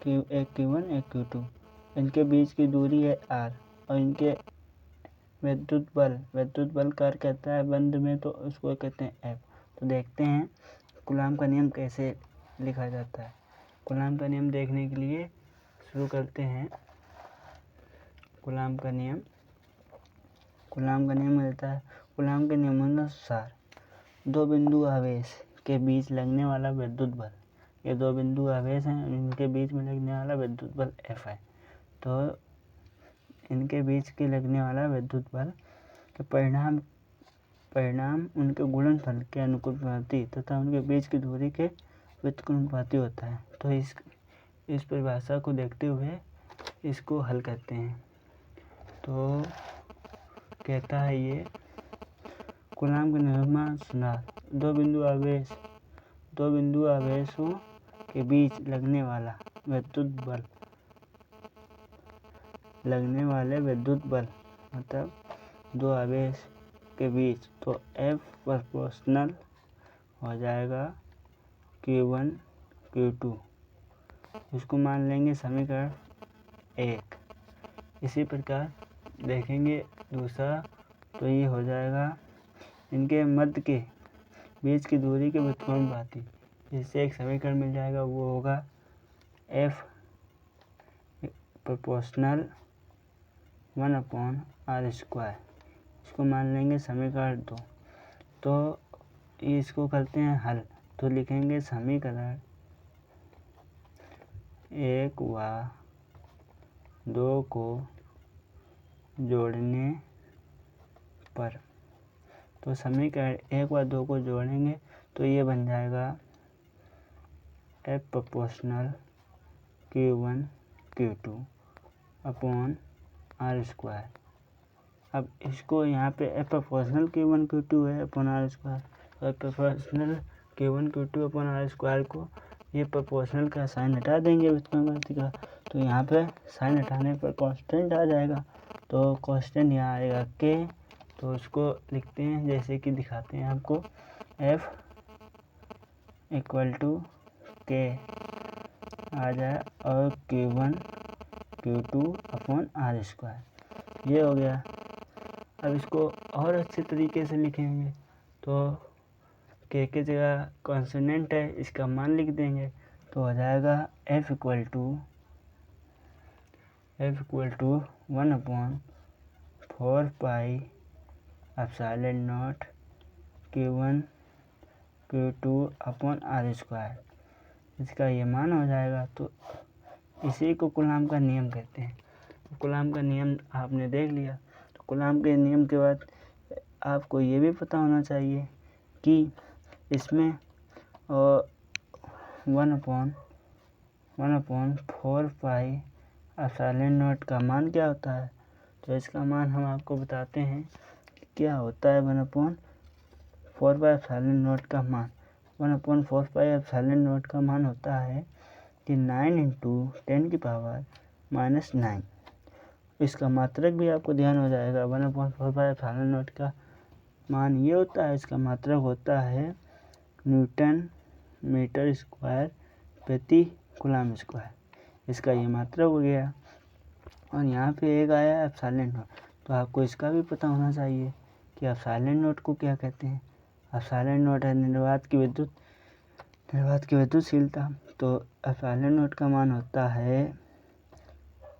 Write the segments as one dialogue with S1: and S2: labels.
S1: एक Q1 एक Q2, इनके बीच की दूरी है R और इनके विद्युत बल कार्य करता है बंद में, तो उसको कहते हैं F। तो देखते हैं कूलाम का नियम कैसे लिखा जाता है। कूलाम का नियम देखने के लिए शुरू करते हैं। कूलाम का नियम रहता है, कूलाम के नियमानुसार दो बिंदु आवेश के बीच लगने वाला विद्युत बल, ये दो बिंदु आवेश हैं, इनके बीच में लगने वाला विद्युत बल F है। तो इनके बीच के लगने वाला विद्युत बल के परिणाम उनके गुणनफल के अनुपाती तथा उनके बीच की दूरी के व्युत्क्रमानुपाती होता है। तो इस परिभाषा को देखते हुए इसको हल करते हैं। तो कहता है ये कूलाम के नियमानुसार दो बिंदु आवेशों के बीच लगने विद्युत बल मतलब दो आवेश के बीच, तो F प्रोपोर्शनल हो जाएगा Q1 Q2। इसको मान लेंगे समीकरण 1। इसी प्रकार देखेंगे दूसरा, तो ये हो जाएगा इनके मध्य के बीच की दूरी के व्युत्क्रमानुपाती, इससे एक समीकरण मिल जाएगा, वो होगा F प्रोपोर्शनल 1/r²। इसको मान लेंगे समीकरण 2। तो इसको करते हैं हल, तो लिखेंगे समीकरण 1 व 2 को जोड़ने पर, तो समीकरण 1 व 2 को जोड़ेंगे तो ये बन जाएगा F proportional Q1 Q2 upon r²। अब इसको यहाँ पे F प्रोपोर्शनल Q1 Q2 है अपॉन r², और proportional Q1 Q2 upon r² को ये प्रोपोर्शनल का साइन हटा देंगे व्युत्क्रमानुपाती का, तो यहाँ पे साइन हटाने पर कांस्टेंट आ जाएगा। तो कांस्टेंट यहाँ आएगा K, तो उसको लिखते हैं जैसे कि दिखाते हैं आपको, F = K आ जाए और Q1 Q2 अपॉन r², ये हो गया। अब इसको और अच्छे तरीके से लिखेंगे, तो K की जगह कॉन्स्टेंट है, इसका मान लिख देंगे, तो हो जाएगा F = 1/4 पाई ε0 Q1 Q2 अपॉन r², इसका ये मान हो जाएगा। तो इसी को कूलाम का नियम कहते हैं। कूलाम का नियम आपने देख लिया। तो कूलाम के नियम के बाद आपको ये भी पता होना चाहिए कि इसमें 1/4 पाई ε0 का मान क्या होता है। तो इसका मान हम आपको बताते हैं क्या होता है। 1/4 पाई ε0 का मान 1/4 पाई ε0 का मान होता है कि 9 × 10⁻⁹। इसका मात्रक भी आपको ध्यान हो जाएगा। 1/4 पाई ε0 का मान ये होता है, इसका मात्रक होता है न्यूटन मीटर स्क्वायर प्रति कूलाम स्क्वायर, इसका ये मात्रक हो गया। और यहाँ पे एक आया ε0, तो आपको इसका भी पता होना चाहिए कि ε0 को क्या कहते हैं। ε0 है निर्वात की विद्युतशीलता। तो ε0 का मान होता है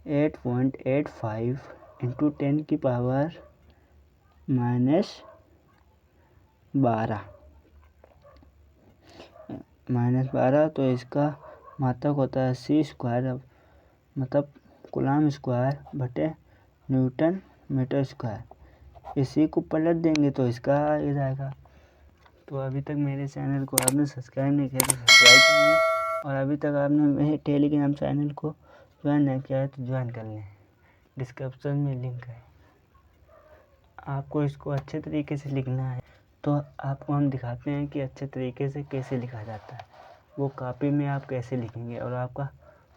S1: 8.85 × 10⁻12। तो इसका मात्रक होता है c², मतलब कूलाम स्क्वायर बटे न्यूटन मीटर स्क्वायर। इसी को पलट देंगे तो इसका आ जाएगा। तो अभी तक मेरे चैनल को आपने सब्सक्राइब नहीं किया तो सब्सक्राइब कर लें, और अभी तक आपने मेरे टेलीग्राम चैनल को ज्वाइन नहीं किया है तो ज्वाइन कर लें, डिस्क्रिप्शन में लिंक है। आपको इसको अच्छे तरीके से लिखना है, तो आपको हम दिखाते हैं कि अच्छे तरीके से कैसे लिखा जाता है। वो कॉपी में आप कैसे लिखेंगे और आपका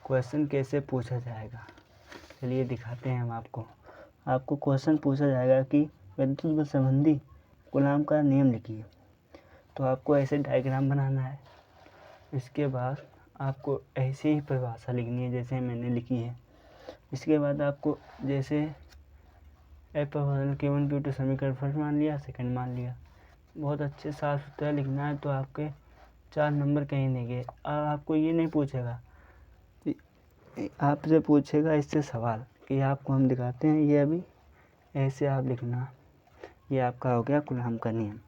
S1: क्वेश्चन कैसे पूछा जाएगा, चलिए दिखाते हैं हम आपको क्वेश्चन पूछा जाएगा कि विद्युत बल संबंधी कूलाम का नियम लिखिए। तो आपको ऐसे डायग्राम बनाना है। इसके बाद आपको ऐसी ही परिभाषा लिखनी है जैसे मैंने लिखी है। इसके बाद आपको जैसे F फंक्शन Q1 Q2 समीकरण फर्स्ट मान लिया, सेकंड मान लिया, बहुत अच्छे साफ सुथरा लिखना है तो आपके 4 नंबर कहीं नहीं गए। आपको ये नहीं पूछेगा, आपसे पूछेगा इससे सवाल कि आपको हम दिखाते हैं, ये अभी ऐसे आप लिखना। ये आपका हो गया कूलम्ब का नियम।